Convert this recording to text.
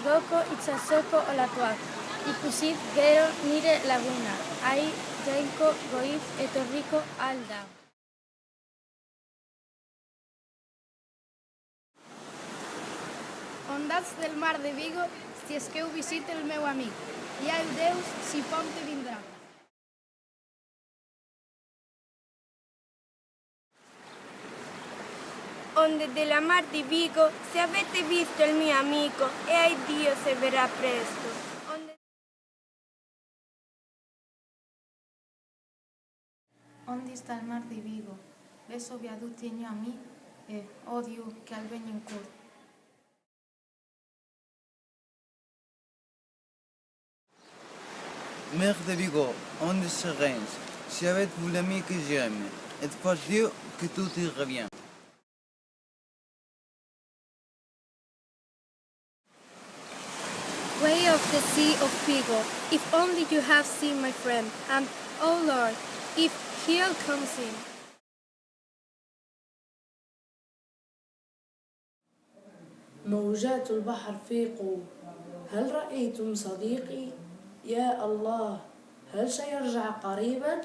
igoko itsasoko olatuak, ikusiz gero nire laguna, ai jainko goiz etorriko alda. Ondats del mar de Vigo, si és que ho visita el meu amic, i ai Deus, si prompte vindrà. Onde della mar di Vigo, se avete visto il mio amico, e ai Dio se verrà presto. Onde está il mar di Vigo? Beso viadutinho a mí, e odio che al venho in cor. Mer de Vigo, onde se reins, si avete l'ami que j'aime, et depois Dieu que tout y revient. Way of the Sea of Vigo, if only you have seen my friend, and, oh Lord, if he'll comes in. موجات البحر فيقوا، هل رأيتم صديقي؟ يا الله، هل سيرجع قريبا؟